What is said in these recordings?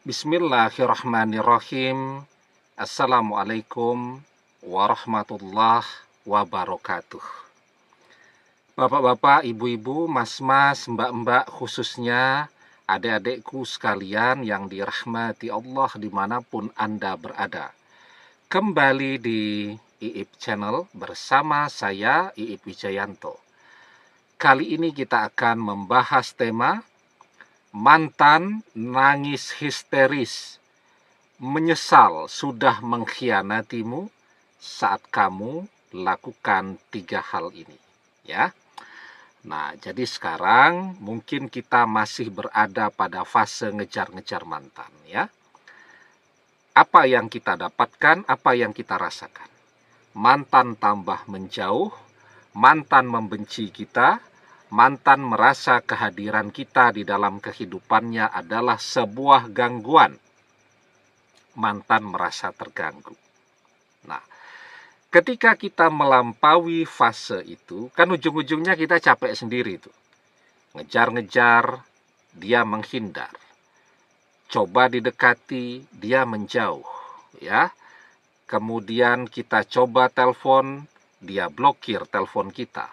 Bismillahirrahmanirrahim. Assalamualaikum warahmatullahi wabarakatuh. Bapak-bapak, ibu-ibu, mas-mas, mbak-mbak, khususnya adik-adikku sekalian yang dirahmati Allah dimanapun Anda berada. Kembali di IIP Channel bersama saya, IIP Wijayanto. Kali ini kita akan membahas tema mantan nangis histeris, menyesal sudah mengkhianatimu saat kamu lakukan 3 hal ini, ya. Nah, jadi sekarang mungkin kita masih berada pada fase ngejar-ngejar mantan, ya. Apa yang kita dapatkan, apa yang kita rasakan? Mantan tambah menjauh, mantan membenci kita, mantan merasa kehadiran kita di dalam kehidupannya adalah sebuah gangguan. Mantan merasa terganggu. Nah, ketika kita melampaui fase itu, kan ujung-ujungnya kita capek sendiri tuh. Ngejar-ngejar, dia menghindar. Coba didekati, dia menjauh, ya. Kemudian kita coba telepon, dia blokir telepon kita.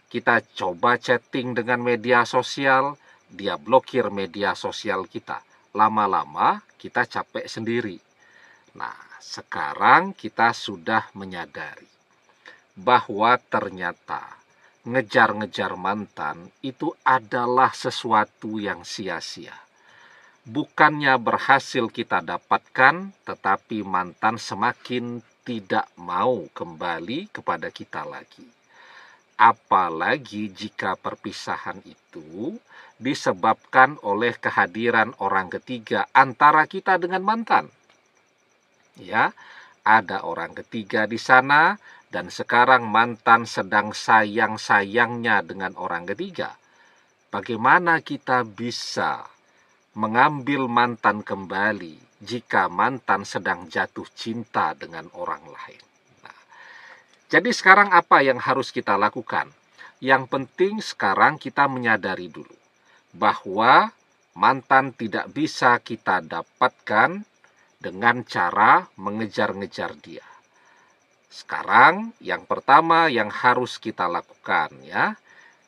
Kita coba chatting dengan media sosial, dia blokir media sosial kita. Lama-lama kita capek sendiri. Nah, sekarang kita sudah menyadari bahwa ternyata ngejar-ngejar mantan itu adalah sesuatu yang sia-sia. Bukannya berhasil kita dapatkan, tetapi mantan semakin tidak mau kembali kepada kita lagi. Apalagi jika perpisahan itu disebabkan oleh kehadiran orang ketiga antara kita dengan mantan. Ya, ada orang ketiga di sana dan sekarang mantan sedang sayang-sayangnya dengan orang ketiga. Bagaimana kita bisa mengambil mantan kembali jika mantan sedang jatuh cinta dengan orang lain? Nah, jadi sekarang apa yang harus kita lakukan? Yang penting sekarang kita menyadari dulu bahwa mantan tidak bisa kita dapatkan dengan cara mengejar-ngejar dia. Sekarang yang pertama yang harus kita lakukan, ya,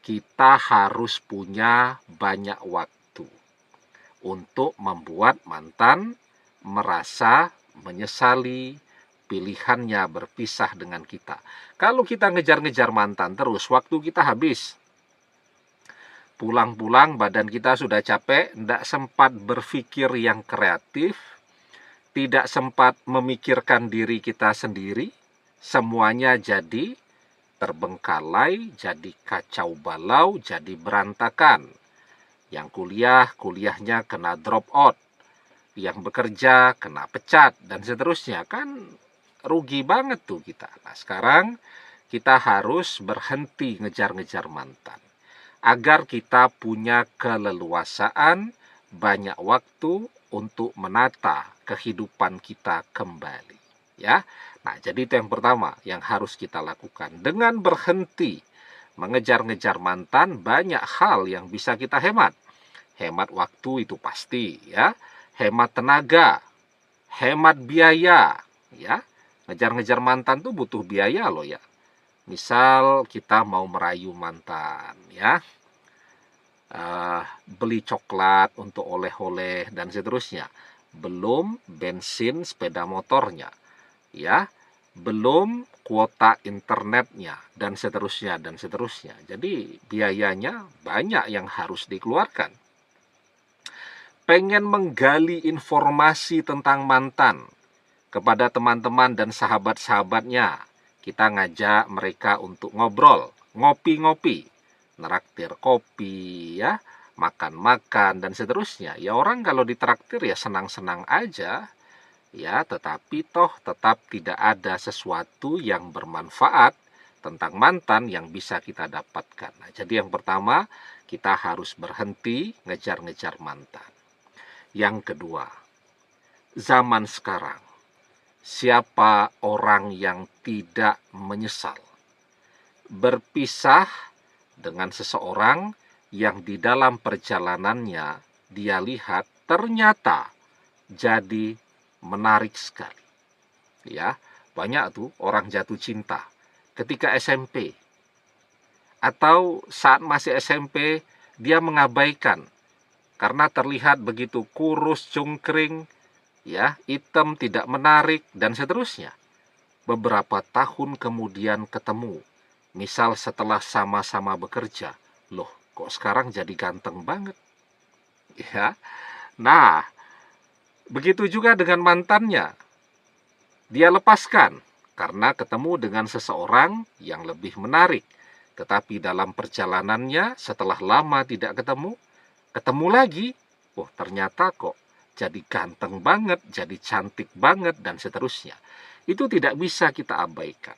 kita harus punya banyak waktu untuk membuat mantan merasa menyesali pilihannya berpisah dengan kita. Kalau kita ngejar-ngejar mantan terus, waktu kita habis. Pulang-pulang badan kita sudah capek, tidak sempat berpikir yang kreatif, tidak sempat memikirkan diri kita sendiri, semuanya jadi terbengkalai, jadi kacau balau, jadi berantakan. Yang kuliah, kuliahnya kena drop out. Yang bekerja kena pecat, dan seterusnya. Kan rugi banget tuh kita. Nah, sekarang kita harus berhenti ngejar-ngejar mantan. Agar kita punya keleluasaan, banyak waktu untuk menata kehidupan kita kembali. Ya, nah jadi itu yang pertama yang harus kita lakukan. Dengan berhenti mengejar-ngejar mantan, banyak hal yang bisa kita hemat. Hemat waktu itu pasti, ya. Hemat tenaga, hemat biaya, ya. Ngejar-ngejar mantan tuh butuh biaya loh, ya. Misal kita mau merayu mantan, ya. Beli coklat untuk oleh-oleh dan seterusnya. Belum bensin sepeda motornya, ya. Belum kuota internetnya dan seterusnya dan seterusnya. Jadi biayanya banyak yang harus dikeluarkan. Pengen menggali informasi tentang mantan kepada teman-teman dan sahabat-sahabatnya, kita ngajak mereka untuk ngobrol, ngopi-ngopi, neraktir kopi, ya, makan-makan dan seterusnya. Ya, orang kalau ditraktir ya senang-senang aja, ya, tetapi toh tetap tidak ada sesuatu yang bermanfaat tentang mantan yang bisa kita dapatkan. Nah, jadi yang pertama, kita harus berhenti ngejar-ngejar mantan. Yang kedua, zaman sekarang, siapa orang yang tidak menyesal berpisah dengan seseorang yang di dalam perjalanannya dia lihat ternyata jadi menarik sekali. Ya, banyak tuh orang jatuh cinta ketika SMP atau saat masih SMP dia mengabaikan karena terlihat begitu kurus, cungkring, ya, hitam, tidak menarik dan seterusnya. Beberapa tahun kemudian ketemu, misal setelah sama-sama bekerja, loh, kok sekarang jadi ganteng banget, ya. Nah, begitu juga dengan mantannya. Dia lepaskan karena ketemu dengan seseorang yang lebih menarik. Tetapi dalam perjalanannya setelah lama tidak ketemu, ketemu lagi. Oh, ternyata kok jadi ganteng banget, jadi cantik banget, dan seterusnya. Itu tidak bisa kita abaikan.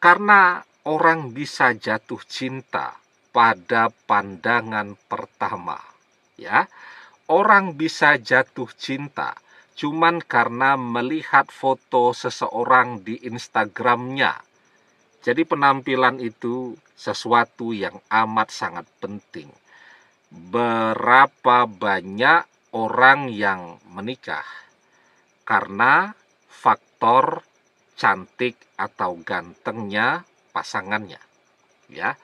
Karena orang bisa jatuh cinta pada pandangan pertama. Ya, orang bisa jatuh cinta cuman karena melihat foto seseorang di Instagramnya. Jadi penampilan itu sesuatu yang amat sangat penting. Berapa banyak orang yang menikah karena faktor cantik atau gantengnya pasangannya, ya.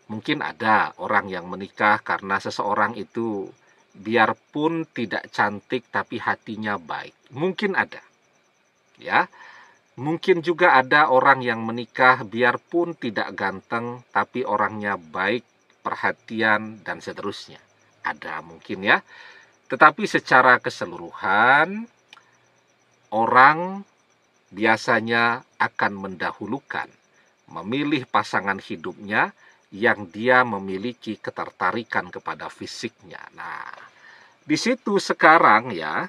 Mungkin ada orang yang menikah karena seseorang itu biarpun tidak cantik tapi hatinya baik. Mungkin ada, ya. Mungkin juga ada orang yang menikah biarpun tidak ganteng tapi orangnya baik, perhatian, dan seterusnya. Ada mungkin, ya. Tetapi secara keseluruhan, orang biasanya akan mendahulukan memilih pasangan hidupnya yang dia memiliki ketertarikan kepada fisiknya. Nah, di situ sekarang, ya,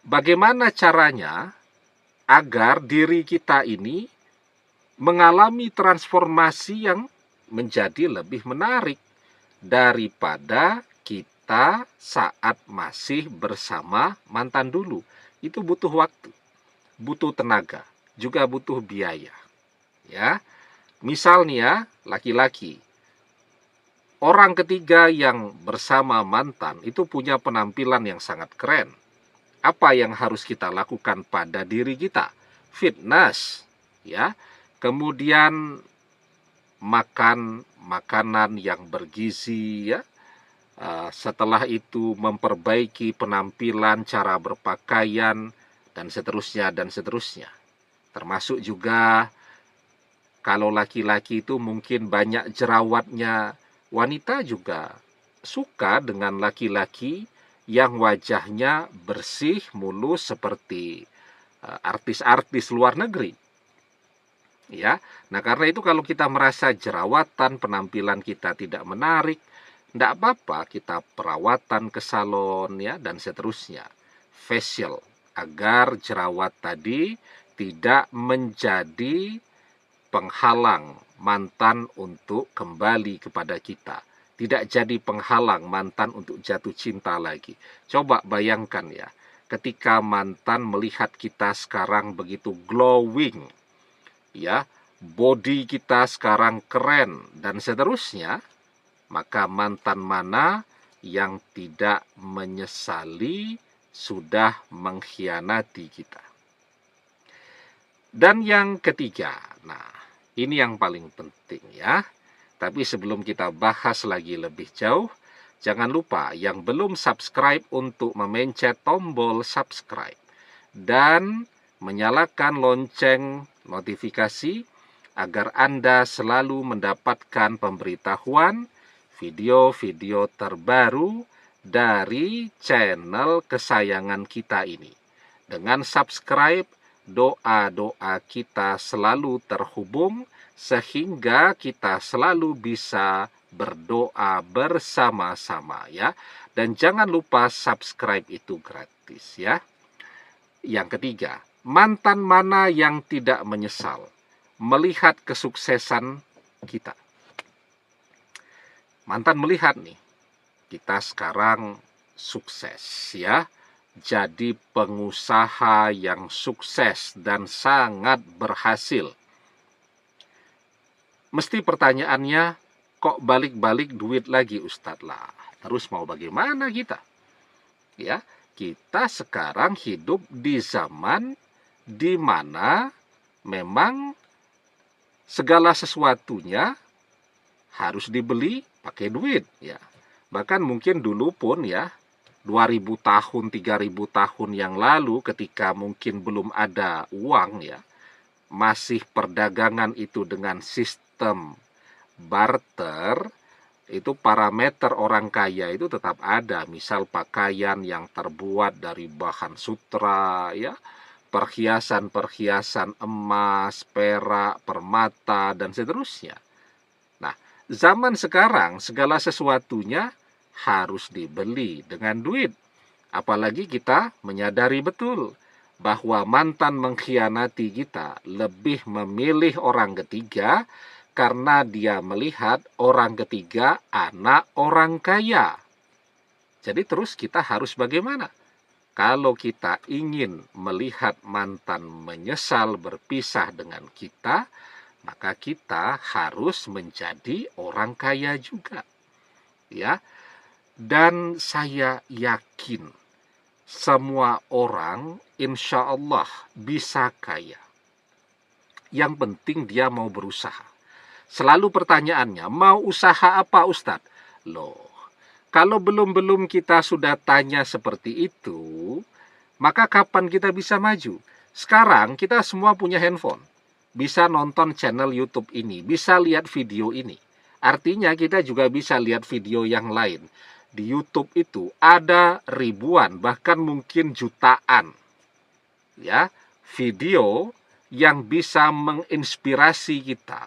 bagaimana caranya agar diri kita ini mengalami transformasi yang menjadi lebih menarik daripada kita saat masih bersama mantan dulu. Itu butuh waktu, butuh tenaga, juga butuh biaya. Ya, misal nih, ya, laki-laki, orang ketiga yang bersama mantan itu punya penampilan yang sangat keren. Apa yang harus kita lakukan pada diri kita? Fitness, ya. Kemudian makan makanan yang bergizi, ya. Setelah itu memperbaiki penampilan, cara berpakaian, dan seterusnya dan seterusnya. Termasuk juga kalau laki-laki itu mungkin banyak jerawatnya, wanita juga suka dengan laki-laki yang wajahnya bersih, mulus seperti artis-artis luar negeri. Ya, nah karena itu kalau kita merasa jerawatan, penampilan kita tidak menarik, tidak apa-apa kita perawatan ke salon, ya, dan seterusnya. Facial, agar jerawat tadi tidak menjadi penghalang mantan untuk kembali kepada kita. Tidak jadi penghalang mantan untuk jatuh cinta lagi. Coba bayangkan, ya, ketika mantan melihat kita sekarang begitu glowing, ya, body kita sekarang keren, dan seterusnya, maka mantan mana yang tidak menyesali sudah mengkhianati kita. Dan yang ketiga, nah, ini yang paling penting, ya. Tapi sebelum kita bahas lagi lebih jauh, jangan lupa yang belum subscribe untuk memencet tombol subscribe dan menyalakan lonceng notifikasi agar Anda selalu mendapatkan pemberitahuan video-video terbaru dari channel kesayangan kita ini. Dengan subscribe, doa-doa kita selalu terhubung sehingga kita selalu bisa berdoa bersama-sama, ya. Dan jangan lupa subscribe itu gratis, ya. Yang ketiga, mantan mana yang tidak menyesal melihat kesuksesan kita? Mantan melihat nih, kita sekarang sukses, ya. Jadi pengusaha yang sukses dan sangat berhasil. Mesti pertanyaannya, kok balik-balik duit lagi, Ustadz lah? Terus mau bagaimana kita? ya. Kita sekarang hidup di zaman di mana memang segala sesuatunya harus dibeli pakai duit, ya. Bahkan mungkin dulu pun ya, 2000 tahun, 3000 tahun yang lalu ketika mungkin belum ada uang ya, masih perdagangan itu dengan sistem barter, itu parameter orang kaya itu tetap ada. Misal pakaian yang terbuat dari bahan sutra ya, perhiasan-perhiasan emas, perak, permata, dan seterusnya. Nah, zaman sekarang segala sesuatunya harus dibeli dengan duit. Apalagi kita menyadari betul bahwa mantan mengkhianati kita lebih memilih orang ketiga karena dia melihat orang ketiga anak orang kaya. Jadi terus kita harus bagaimana? Kalau kita ingin melihat mantan menyesal berpisah dengan kita, maka kita harus menjadi orang kaya juga. Ya. Dan saya yakin semua orang insya Allah bisa kaya. Yang penting dia mau berusaha. Selalu pertanyaannya, mau usaha apa Ustadz? Loh, kalau belum kita sudah tanya seperti itu, maka kapan kita bisa maju? Sekarang kita semua punya handphone. Bisa nonton channel YouTube ini, bisa lihat video ini. Artinya kita juga bisa lihat video yang lain. Di YouTube itu ada ribuan, bahkan mungkin jutaan ya, video yang bisa menginspirasi kita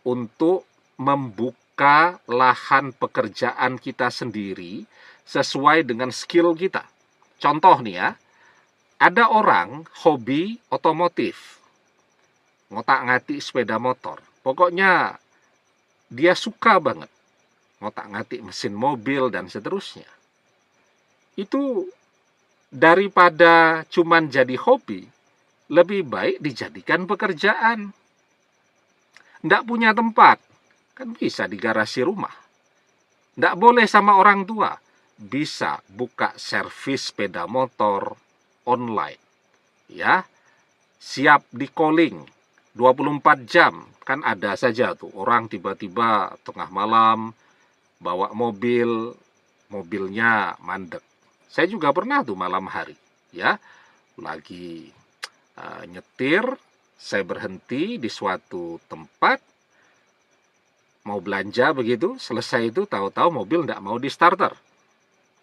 untuk membuka lahan pekerjaan kita sendiri sesuai dengan skill kita. Contoh nih ya, ada orang hobi otomotif, ngotak-ngatik sepeda motor. Pokoknya dia suka banget ngotak-ngatik mesin mobil dan seterusnya. Itu daripada cuman jadi hobi, lebih baik dijadikan pekerjaan. Nggak punya tempat, kan bisa di garasi rumah. Nggak boleh sama orang tua, bisa buka servis sepeda motor online. Ya, siap di calling 24 jam. Kan ada saja tuh orang tiba-tiba tengah malam bawa mobilnya mandek. Saya juga pernah tuh malam hari, ya, lagi nyetir, saya berhenti di suatu tempat, mau belanja begitu, selesai itu tahu-tahu mobil nggak mau di starter.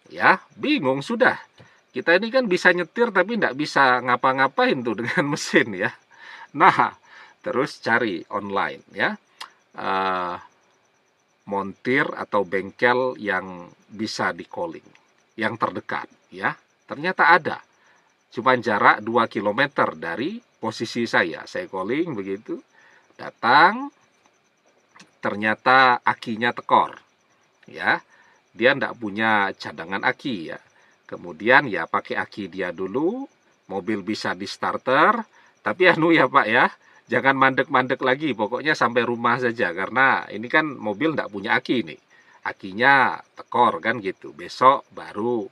Ya, bingung sudah. Kita ini kan bisa nyetir tapi nggak bisa ngapa-ngapain tuh dengan mesin ya. Nah, terus cari online ya. Montir atau bengkel yang bisa di calling, yang terdekat ya. Ternyata ada, cuma jarak 2 km dari posisi saya calling begitu, datang, ternyata akinya tekor ya, dia ndak punya cadangan aki ya. Kemudian ya pakai aki dia dulu, mobil bisa di starter, tapi ya Pak ya, jangan mandek-mandek lagi, pokoknya sampai rumah saja, karena ini kan mobil nggak punya aki nih, akinya tekor kan gitu. Besok baru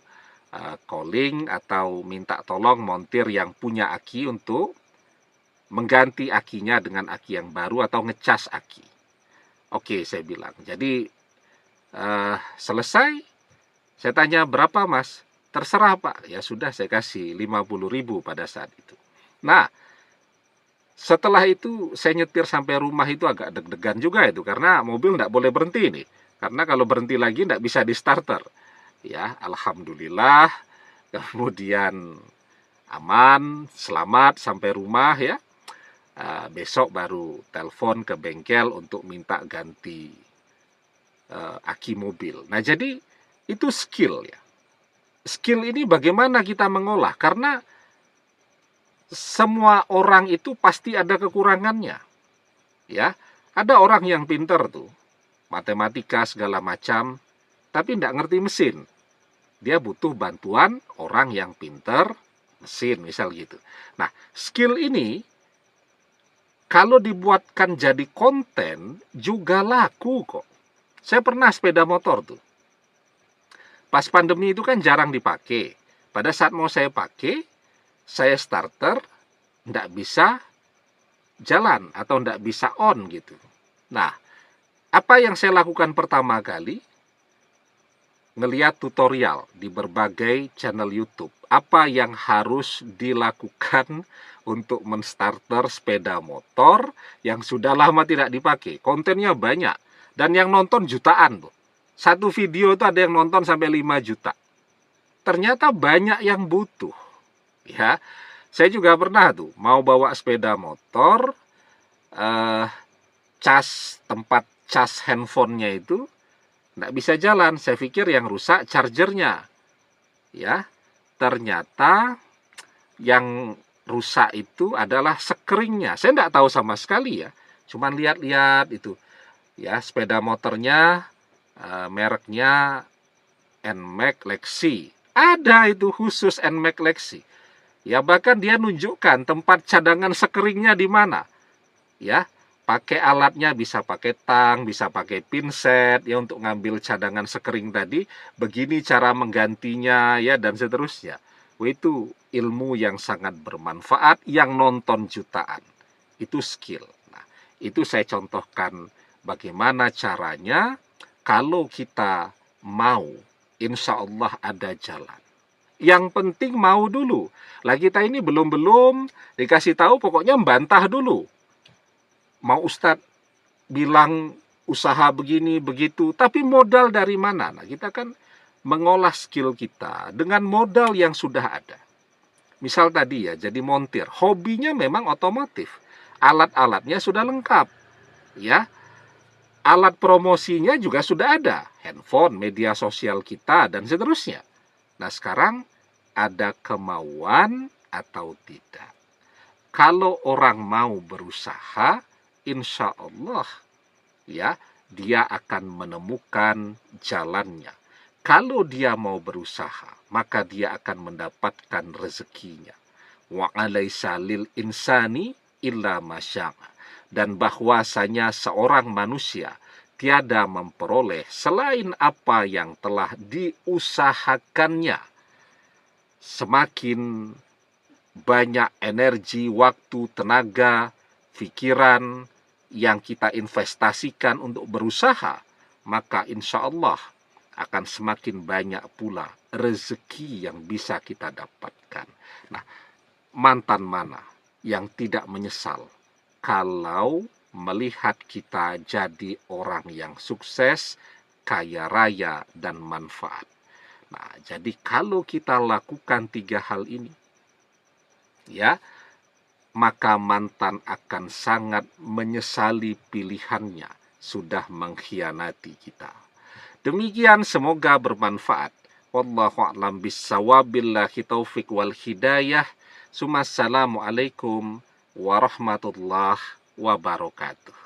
calling atau minta tolong montir yang punya aki untuk mengganti akinya dengan aki yang baru atau ngecas aki. Oke, saya bilang. Jadi selesai, saya tanya berapa Mas? Terserah Pak. Ya sudah, saya kasih 50.000 pada saat itu. Nah, setelah itu saya nyetir sampai rumah itu agak deg-degan juga itu, karena mobil nggak boleh berhenti nih. Karena kalau berhenti lagi nggak bisa di starter. Ya, alhamdulillah. Kemudian aman, selamat sampai rumah ya. Besok baru telepon ke bengkel untuk minta ganti aki mobil. Nah, jadi itu skill ya. Skill ini bagaimana kita mengolah, karena semua orang itu pasti ada kekurangannya. Ya, ada orang yang pinter tuh, matematika segala macam, tapi tidak ngerti mesin. Dia butuh bantuan orang yang pinter mesin, misal gitu. Nah, skill ini kalau dibuatkan jadi konten juga laku kok. Saya pernah sepeda motor tuh. Pas pandemi itu kan jarang dipakai. Pada saat mau saya pakai, saya starter, nggak bisa jalan atau nggak bisa on gitu. Nah, apa yang saya lakukan pertama kali? Ngeliat tutorial di berbagai channel YouTube. Apa yang harus dilakukan untuk menstarter sepeda motor yang sudah lama tidak dipakai. Kontennya banyak. Dan yang nonton jutaan tuh. Satu video itu ada yang nonton sampai 5 juta. Ternyata banyak yang butuh. Ya, saya juga pernah tuh mau bawa sepeda motor, tempat cas handphonenya itu nggak bisa jalan. Saya pikir yang rusak chargernya. Ya, ternyata yang rusak itu adalah sekringnya. Saya nggak tahu sama sekali ya. Cuman lihat-lihat itu. Ya, sepeda motornya mereknya NMAX Lexi. Ada itu khusus NMAX Lexi. Ya, bahkan dia nunjukkan tempat cadangan sekeringnya di mana. Ya, pakai alatnya bisa pakai tang, bisa pakai pinset ya untuk ngambil cadangan sekering tadi. Begini cara menggantinya ya dan seterusnya. Wah, itu ilmu yang sangat bermanfaat yang nonton jutaan. Itu skill. Nah, itu saya contohkan bagaimana caranya kalau kita mau, insya Allah ada jalan. Yang penting mau dulu. Lah kita ini belum dikasih tahu, pokoknya membantah dulu. Mau Ustadz bilang usaha begini begitu, tapi modal dari mana? Nah, kita kan mengolah skill kita dengan modal yang sudah ada. Misal tadi ya, jadi montir, hobinya memang otomotif. Alat-alatnya sudah lengkap. Ya, alat promosinya juga sudah ada, handphone, media sosial kita, dan seterusnya. Nah, sekarang ada kemauan atau tidak. Kalau orang mau berusaha, insya Allah ya dia akan menemukan jalannya. Kalau dia mau berusaha, maka dia akan mendapatkan rezekinya. Wa alaisa lil insani illa masya'a. Dan bahwasanya seorang manusia tiada memperoleh selain apa yang telah diusahakannya. Semakin banyak energi, waktu, tenaga, pikiran yang kita investasikan untuk berusaha, maka insya Allah akan semakin banyak pula rezeki yang bisa kita dapatkan. Nah, mantan mana yang tidak menyesal kalau melihat kita jadi orang yang sukses, kaya raya, dan manfaat? Nah, jadi kalau kita lakukan 3 hal ini, ya, maka mantan akan sangat menyesali pilihannya sudah mengkhianati kita. Demikian, semoga bermanfaat. Wallahu a'lam bissawab, billahi taufik wal hidayah. Assalamualaikum warahmatullahi wabarakatuh.